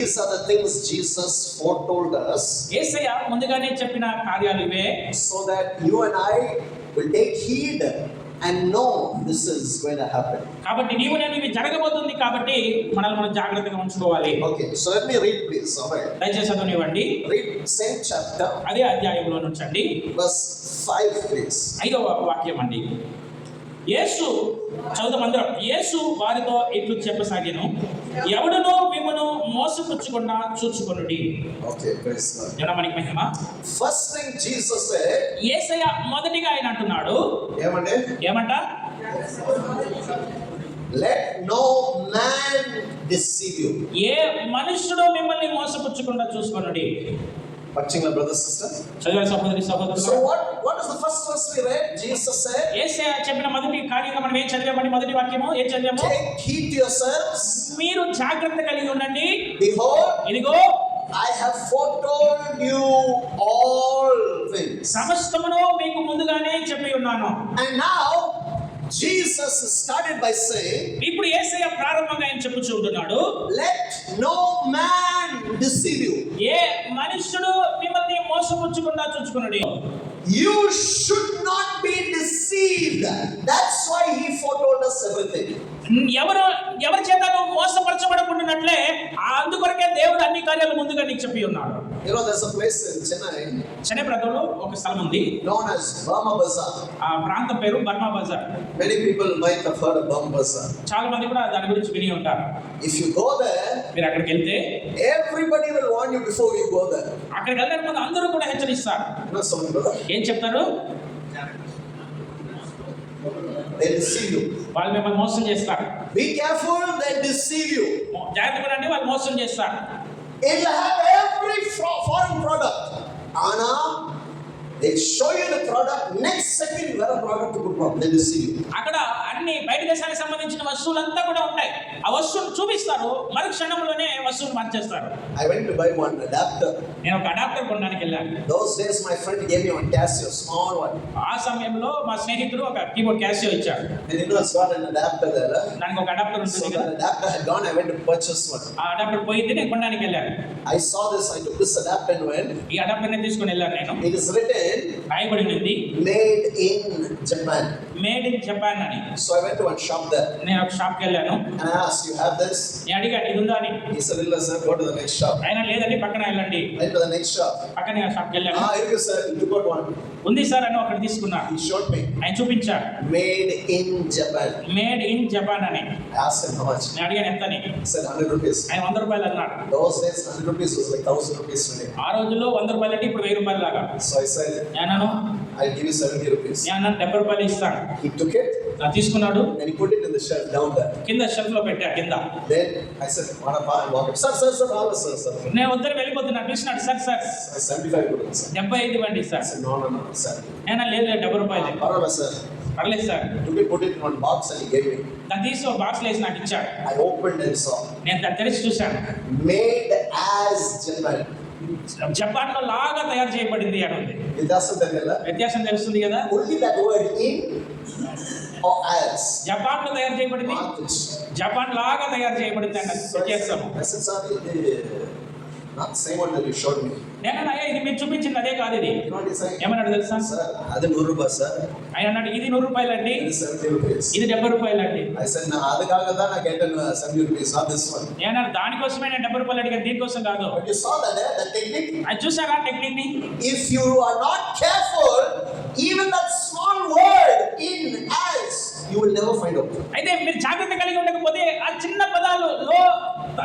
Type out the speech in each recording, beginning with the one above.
These are the things Jesus foretold us, యేసయ్య ముందుగానే చెప్పిన కార్యాలు ఇవే, so that you and I will take heed and know this is going to happen. కాబట్టి నీవు నేను ఇవి జరగబోతుంది కాబట్టి మనల్ని మనం జాగ్రత్తగా ఉంచుకోవాలి. Okay, so let me read please. All right. దయచేసి చదవనివ్వండి. Read same chapter, అదే అధ్యాయంలో నుంచి అండి verse 5 please. 5వ వాక్యం అండి. యేసు చదువుమందరం. యేసు వారితో ఇట్లు చెప్పసాగెను, ఎవడునో మిమ్మును మోసపుచ్చకుండా చూచుకొనుడి. Okay, praise God. జనమనికి మహిమ. First thing Jesus said, యేసయ్య మొదటిగా ఆయన అంటున్నాడు ఏమంట? let no man deceive you. ఏ మనుష్యుడు మిమ్మల్ని మోసపుచ్చకుండా చూసుకొనుడి. Watching my brother sister. చదివే సహోదరి సహోదరులు. So what is the first verse we read? Jesus said, యేసయ్య చెప్పిన మొదటి కార్యంగా మనం ఏం చదివామండి? మొదటి వాక్యము ఏం చదివాము? take heed to yourselves. మీరు జాగ్రత్త కలిగి ఉండండి. Behold, ఇదిగో I have foretold you all things. సమస్తమును మీకు ముందుగానే చెప్పి ఉన్నాను. And now Jesus started by saying, ఇప్పుడు యేసయ్య ప్రారంభంగా ఆయన చెప్పుచూ ఉంటున్నాడు, let no man deceive you. ఏ మనుష్యుడు మిమ్మల్ని మోసపుచ్చకుండా చూచుకొనుడి. You should not be deceived. That's why he foretold us everything. ఎవరి చేతను మోసపరచబడకుండానట్లే అందుకొరకే దేవుడు అన్ని కార్యాలు ముందుగా నీకు చెప్పి ఉన్నాడు. You know, there's a place in Chennai ప్రాంతంలో ఒక స్థలం ఉంది, known as Burma Bazaar. ఆ ప్రాంతం పేరు Burma Bazaar. Many people might have heard of Burma Bazaar. చాలా మంది కూడా దాని గురించి విని ఉంటారు. If you go there, మీరు అక్కడికి వెళ్తే everybody will warn you before you go there. అక్కడికి వెళ్ళడానికి ముందు అందరూ కూడా హెచ్చరిస్తారు. You know something, brother? ఏం చెప్తారు? They deceive you. వాళ్ళు మిమ్మల్ని మోసం చేస్తారు. Be careful, they deceive you. జాగ్రత్తగా ఉండండి, వాళ్ళు మోసం చేస్తారు. It will have every foreign product. Anna, they show you the product. Next second, you have a product to put. They deceive you. అక్కడ అన్ని బయట దేశానికి సంబంధించిన వస్తువులంతా కూడా ఉంటాయి. ఆ వస్తువును చూపిస్తారు, మరు క్షణంలోనే వస్తువును మార్చేస్తారు. I went to buy one adapter. నేను ఒక అడాప్టర్ కొనడానికి వెళ్ళాను. Those days, my friend gave me one Casio, small one. ఆ సమయంలో మా స్నేహితుడు ఒక కీబోర్డ్ క్యాసియో ఇచ్చాడు. And you know, it's got an adapter there. దానికి ఒక అడాప్టర్ So ఉంటుంది the కదా. adapter had gone. I went to purchase one. ఆ అడాప్టర్ పోయింది, నేను కొనడానికి వెళ్ళాను. I saw this. I took this adapter and went. ఈ అడాప్టర్ ని తీసుకొని వెళ్ళాను నేను. It is written, రాయబడి ఉంది made in Japan. Made in Japan అని. So I went to one shop there. నేను ఒక షాప్ కి వెళ్ళాను. And I asked, you have this? నేను అడిగాను, ఇది ఉందా అని. He said, "Illa sir, go to the next shop." ఆయన లేదండి, పక్కన వెళ్ళండి. Went to the next shop. పక్కన షాప్ కి వెళ్ళాను. Here you sir, you got one. ఉంది సార్ అని ఒకటి తీసుకున్నా. He showed me. ఆయన చూపించాడు, Made in Japan. Made in Japan అని. I asked him how much. నేను అడిగాను ఎంత అని. He said 100 rupees. ఆయన 100 రూపాయలు అన్నాడు. Those days 100 rupees was like 1000 rupees today. ఆ రోజుల్లో 100 రూపాయలు అంటే ఇప్పుడు 1000 రూపాయలు లాగా. So I said, నేను I'll give you 70 rupees. నేను 70 రూపాయలు ఇస్తాను. He took it తీసుకున్నాడు, and he put it in the shelf down there. కింద షెల్ఫ్ లో పెట్టా కింద. Then I said, walk up. Sir, sir. నేను ఉత్తరం వెళ్ళిపోతున్నా, పిలిచినాడు, సార్ సార్ 75 rupees. Sir. 75 ఇవ్వండి sir. I said, no, sir. నేను లేదు 70 రూపాయలు. Parala, sir. పర్లేదు sir. Took it, put it in one box and he gave me. దాన్ని తీసి ఒక బాక్స్ లో వేసి నాకు ఇచ్చాడు. I opened and saw. నేను దాన్ని తెరిచి చూశాను. Made as Japan. జపాన్ లో లాగా తయారు చేయబడింది అని ఉంది. వ్యత్యాసం తెలుస్తుంది కదా. Only that word in or as. Japan లో తయారు చేయబడింది, జపాన్ లాగా తయారు చేయబడింది అన్న వ్యత్యాసం. Not the same one that you showed me. నేను అయ్యా ఇది మీరు చూపించింది అదే కాదు ఇది. You know what he's saying? ఏమన్నాడు తెలుసా? Sir, అది 100 రూపాయలు సార్. ఆయన అన్నాడు, ఇది 100 రూపాయలు అండి, ఇది 70 rupees. ఇది 70 రూపాయలు అండి. I said, no, అది కాగదా నా get 70 rupees, not this one. నేను అన్నాడు, దానికోసమే నేను 70 రూపాయలు అడిగాను, దీనికోసం కాదు. But you saw that, the technique? అది చూసారా టెక్నిక్ ని? If you are not careful, even that small word in as, you will never find out. అయితే మీరు జాగ్రత్త కలిగి ఉండకపోతే ఆ చిన్న పదాలు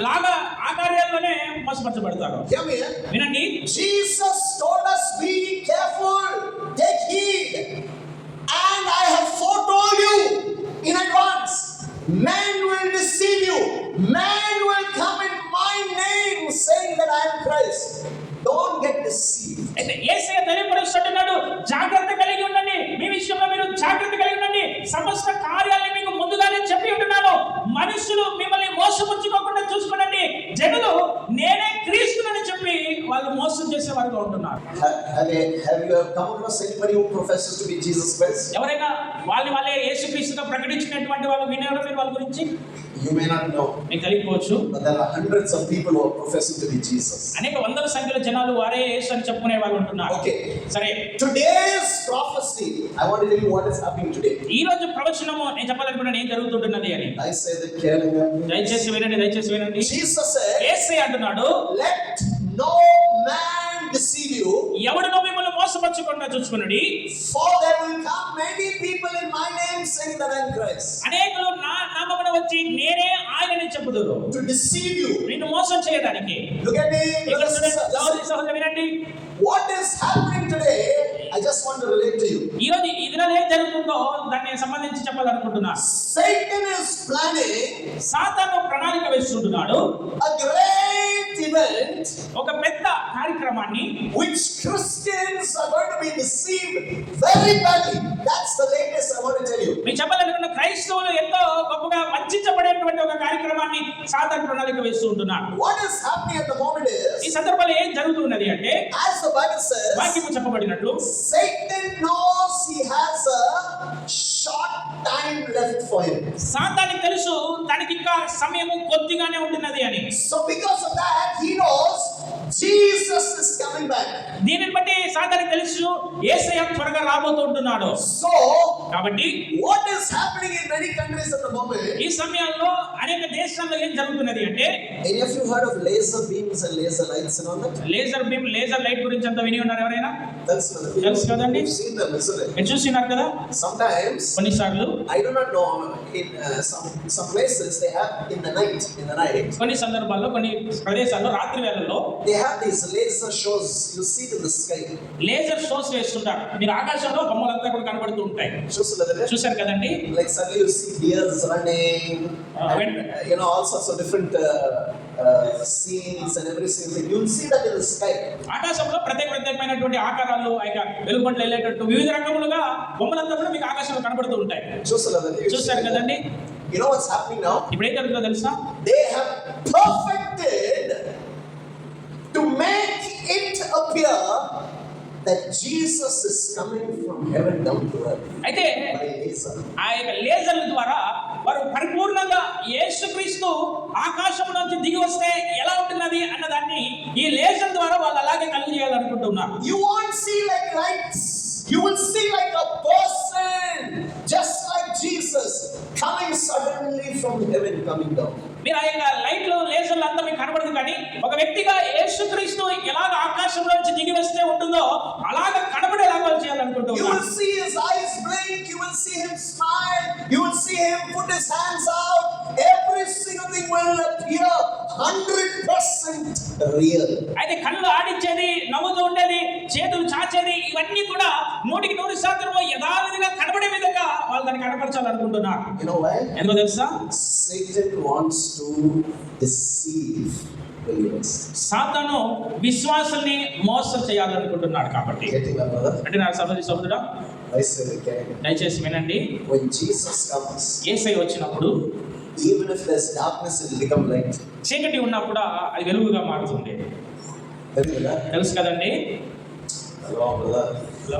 లాగా ఆ కార్యాల్లోనే మోసపరచబడతారు. వినండి, Jesus told us, be careful, take heed, and I have foretold you in advance. Men will deceive you. Men will come in my name saying that I am Christ. Don't get deceived. అయితే యేసయ్య తెలియపరుస్తున్నాడు, జాగ్రత్త కలిగి ఉండండి, మీ విషయంలో మీరు జాగ్రత్త కలిగి ఉండండి. సమస్త కార్యాలను మీకు ముందుగానే చెప్పి ఉంటున్నాను. మనుషులు మిమ్మల్ని మోసపుచ్చుకోకుండా చూసుకోండి. జనులు నేనే క్రీస్తునని చెప్పి వాళ్ళు మోసం చేసే వారుగా ఉంటున్నారు. Have you come across anybody who professes to be Jesus Christ? ఎవరైనా వాళ్ళే యేసుక్రీస్తుగా ప్రకటించినటువంటి వాళ్ళు వినారా మీరు వాళ్ళ గురించి? You may not know, మీకు తెలియకపోవచ్చు, but there are hundreds of people who are professing to be Jesus. అనేక వందల సంఖ్యలో జనాలు వారే యేసు అని చెప్పుకునే వాళ్ళు ఉంటున్నారు. Okay. సరే, Today's prophecy, I want to tell you what is happening today. ఈ రోజు ప్రవచనము నేను చెప్పాలనుకున్నాను ఏం జరుగుతుంటున్నది అని. I say that carefully. దయచేసి వినండి. Jesus said, యేసే అంటున్నాడు, let no man deceive you, ఎవడునో మిమ్మల్ని మోసపరచకుండా చూసుకునుడి. for there will come many people in my name saying that I am Christ. అనేకులు నా నామమున వచ్చి నేనే ఆయనని చెప్పుదురు. To deceive you. నిన్ను మోసం చేయడానికి. Look at me, ఇక్కడ brothers and చూడండి, సహోదరి sisters. సహోదరులు వినండి. What is happening today? I just want to relate to you. ఈ రోజు ఈ దినాలు ఏం జరుగుతుందో దాన్ని సంబంధించి చెప్పాలనుకుంటున్నా. Satan is planning సాతాను ప్రణాళిక వేస్తుంటున్నాడు. a great event ఒక పెద్ద కార్యక్రమాన్ని which Christians are going to be deceived very badly. That's the latest I want to tell you. మీకు చెప్పాలనుకున్న క్రైస్తవులు ఎంతో గొప్పగా వంచబడేటువంటి ఒక కార్యక్రమాన్ని సాతాను ప్రణాళిక వేస్తూ ఉంటున్నారు. What is happening at the moment ఈ is, సందర్భంలో ఏం జరుగుతున్నది అంటే, as the Bible says, వాక్యము చెప్పబడినట్లు Satan knows he has a short time left for him. సాతానికి తెలుసు తనకి ఇంకా సమయము కొద్దిగానే ఉంటున్నది అని. So because of that, he knows Jesus is coming back. దీనిని బట్టి సాతానికి తెలుసు యేసయ్య త్వరగా రాబోతుంటున్నాడు. So కాబట్టి what is happening in many countries at the moment? ఈ సమయంలో అనేక దేశాల్లో ఏం జరుగుతున్నది అంటే, Any of you heard of laser beams and laser lights and all that? Laser beam, laser light గురించి అంతా విని ఉన్నారు ఎవరైనా? That's కదండి. You've seen them, isn't it? మీరు చూసినారు కదా. Sometimes, కొన్నిసార్లు I do not know, in some places they have in the night, కొన్ని సందర్భాల్లో కొన్ని ప్రదేశాల్లో రాత్రి వేళల్లో they have these laser shows. You see it in the sky. Laser shows వేస్తుంటారు. మీరు ఆకాశంలో బొమ్మలంతా కూడా కనబడుతూ ఉంటాయి. Shows like that. చూశారు కదండి. Like suddenly you see deers running, and, you know, all sorts of different scenes and every single thing. You'll see that in the sky. ఆకాశంలో ప్రత్యేకమైనటువంటి ఆకారాలు, వెలుగుబంట్లు వెళ్ళేటట్టు వివిధ రకములుగా బొమ్మలంతా కూడా మీకు ఆకాశంలో కనబడుతూ ఉంటాయి. Shows like that. చూశారు కదండి. You know what's happening now? ఇప్పుడు ఏం జరుగుతుందో తెలుసా? They have perfected to make it appear that Jesus is coming from heaven down to earth అయితే by laser. ఆ యొక్క లేజర్ల ద్వారా వారు పరిపూర్ణంగా యేసుక్రీస్తు ఆకాశం నుంచి దిగి వస్తే ఎలా ఉంటున్నది అన్నదాన్ని ఈ లేజర్ ద్వారా వాళ్ళు అలాగే కలుగు చేయాలనుకుంటున్నారు. You won't see like lights. You will see like a person, just like Jesus, coming suddenly from heaven, coming down. మీరు ఆ యొక్క లైట్లు, లేజర్లు అంతా మీకు కనబడదు, కానీ ఒక వ్యక్తిగా యేసుక్రీస్తు ఎలాగ ఆకాశంలో నుంచి దిగి వస్తే ఉంటుందో అలాగ కనబడేలాగా వాళ్ళు You చేయాలనుకుంటున్నారు. will see his eyes blink. You will see him smile. You will see him put his hands out. Every single thing will appear 100% real. అయితే కళ్ళు ఆడించేది, నవ్వుతూ ఉండేది, చేతులు చాచేది, ఇవన్నీ కూడా 100% యథావిధిగా కనబడే విధంగా వాళ్ళు దాన్ని కనపరచాలనుకుంటున్నారు. You know why? ఎందుకో తెలుసా? Satan wants to deceive believers. సాతాను విశ్వాసుల్ని మోసం చేయాలనుకుంటున్నాడు కాబట్టి. Getting that, brother? అంటే నా సహోదరుడా, I say again. దయచేసి వినండి. When Jesus comes, యేసయ్య వచ్చినప్పుడు even if there's darkness, it will become light. చీకటి ఉన్నప్పుడు అది వెలుగుగా మారుతుంది. తెలుసు కదండి. Hello, brother.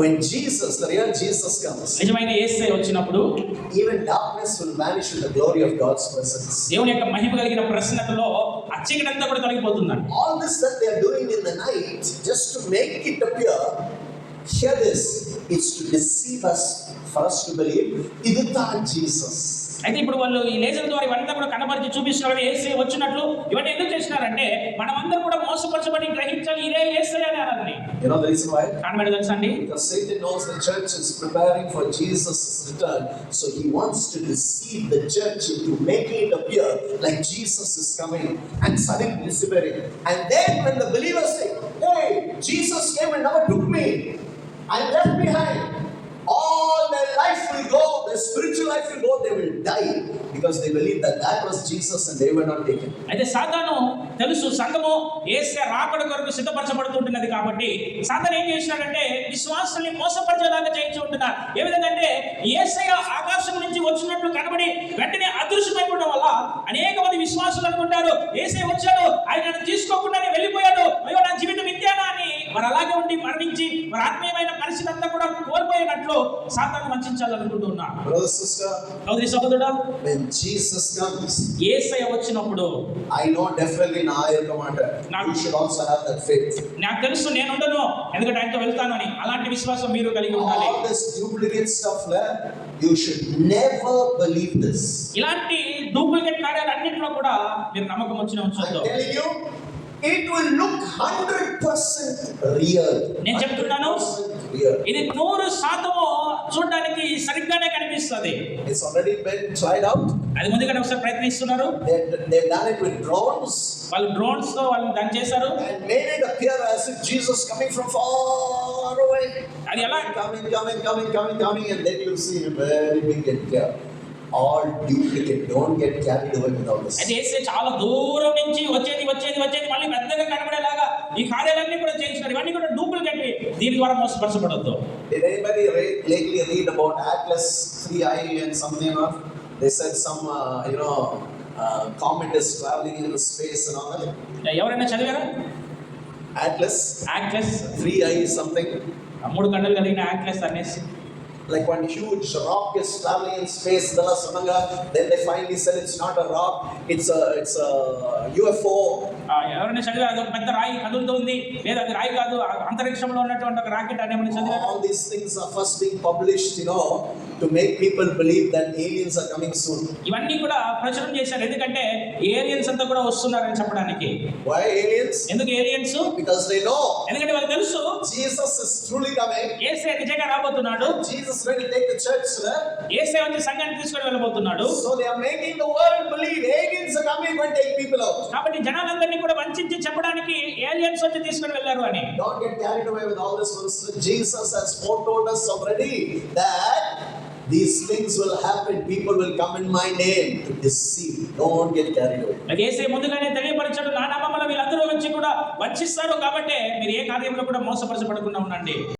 When Jesus, the real Jesus comes, నిజమైన యేసయ్య వచ్చినప్పుడు even darkness will vanish in the glory of God's presence. దేవుని యొక్క మహిమ కలిగిన ప్రసన్నతలో ఆ చీకటి అంతా కూడా తొలగిపోతుందండి. All this that they are doing in the night, just to make it appear, hear this, it's to deceive us, for us to believe, idutha Jesus. అయితే ఇప్పుడు వాళ్ళు ఈ లేజర్ ద్వారా ఇవంతా కూడా కనబరిచి చూపిస్తున్నారు యేసయ్య వచ్చినట్లు. ఇవన్నీ ఎందుకు చేసినారంటే మనమందరం కూడా మోసపరచబడి గ్రహించాలి ఇదే యేసయ్య అని అనాలని. You know the reason why? కారణం ఏంటో తెలుసా అండి? Because Satan knows the church is preparing for Jesus' return, so he wants to deceive the church into making it appear like Jesus is coming and suddenly disappearing. And then when the believers say, "Hey, Jesus came and never took me, I'm left behind," all their life will go, their spiritual life will go, they will die because they believe that that was Jesus and they were not taken. అయితే సాతాను తెలుసు సంఘము యేసయ్య రాకడ కొరకు సిద్ధపరచబడుతుంటున్నది కాబట్టి సాతాను ఏం చేసినాడంటే విశ్వాసుల్ని మోసపరిచేలాగా చేయించి ఉంటున్నారు. ఏ విధంగా అంటే యేసయ్య ఆకాశం నుంచి వచ్చినట్లు కనబడి వెంటనే అదృశ్యమైపోవడం వల్ల అనేక మంది విశ్వాసులు అనుకుంటారు యేసయ్య వచ్చాడు, ఆయన నన్ను తీసుకోకుండానే వెళ్ళిపోయాడు, అయ్యో నా జీవితం ఇంతేనా అని వారు అలాగే ఉండి మరణించి వారి ఆత్మీయమైన పరిస్థితి అంతా కూడా కోల్పోయినట్లు సాతాను వంచాలనుకుంటున్నా. Brother, sister, సోదరి సహోదరుడా, when Jesus comes, యేసయ్య వచ్చినప్పుడు I know definitely na irkamata. You should also have that faith. నాకు తెలుసు నేను ఉండను, ఎందుకంటే ఆయనతో వెళ్తాను అని. అలాంటి విశ్వాసం మీరు కలిగి ఉండాలి. All this duplicate stuff, you should never believe this. ఇలాంటి డూప్లికేట్ కార్యాలు అన్నింటిలో కూడా మీరు నమ్మకం వచ్చిన I'm ఉంచొద్దు. telling you, it will look 100% real. నేను చెప్తున్నాను, 100% real. ఇది 100% చూడడానికి సరిగ్గానే కనిపిస్తుంది. It's already been tried out. అది ముందుగానే ఒకసారి ప్రయత్నిస్తున్నారు. They've done it with drones వాళ్ళు డ్రోన్స్ తో వాళ్ళు దాన్ని చేశారు. and made it appear as if Jesus coming from far away. అది ఎలా Coming, and then you see him very big and clear. All duplicate. Don't get carried away with all this. అది యేసే చాలా దూరం నుంచి వచ్చేది మళ్ళీ పెద్దగా కనబడేలాగా ఈ కార్యాలన్నీ కూడా చేయించినారు. ఇవన్నీ కూడా డూప్లికేట్. దీని ద్వారా మోసపరచబడద్దు. Did anybody lately read about Atlas 3I and something or they said some comet is traveling in the space and all that? ఎవరైనా చదివారా? Atlas యాక్లెస్ 3I something. 3 కండలు కలిగిన యాక్లెస్ అనేసి Like one huge rock is traveling in space. Then they finally said it's not a rock, it's a UFO. ఎవరైనా చదివారు? అది ఒక పెద్ద రాయి కదులుతుంది, లేదా అది రాయి కాదు, అంతరిక్షంలో ఉన్నటువంటి ఒక రాకెట్ అని ఏమైనా చదివారు? All these things are first being published, to make people believe that aliens are coming soon. ఇవన్నీ కూడా ప్రచురణ చేశారు, ఎందుకంటే ఏలియన్స్ అంతా కూడా వస్తున్నారని చెప్పడానికి. Why aliens? ఎందుకు ఏలియన్స్? Because they know ఎందుకంటే వాళ్ళకి తెలుసు Jesus is truly coming. యేసే నిజంగా రాబోతున్నాడు. Jesus is ready to take the church to them. యేసే వచ్చి సంఘాన్ని తీసుకొని వెళ్ళబోతున్నాడు. So they are making the world believe aliens are coming and take people out. కాబట్టి జనాలందరినీ కూడా వంచించి చెప్పడానికి ఏలియన్స్ వచ్చి తీసుకొని వెళ్ళారు అని. Don't get carried away with all this. Jesus has foretold us already that these things will happen. People will come in my name to deceive. Don't get carried away. అది యేసే ముందుగానే తెలియపరిచాడు, నా నామమున వీళ్ళందరూ వచ్చి కూడా వంచిస్తారు. కాబట్టి మీరు ఏ కార్యంలో కూడా మోసపరచబడకుండా ఉండండి.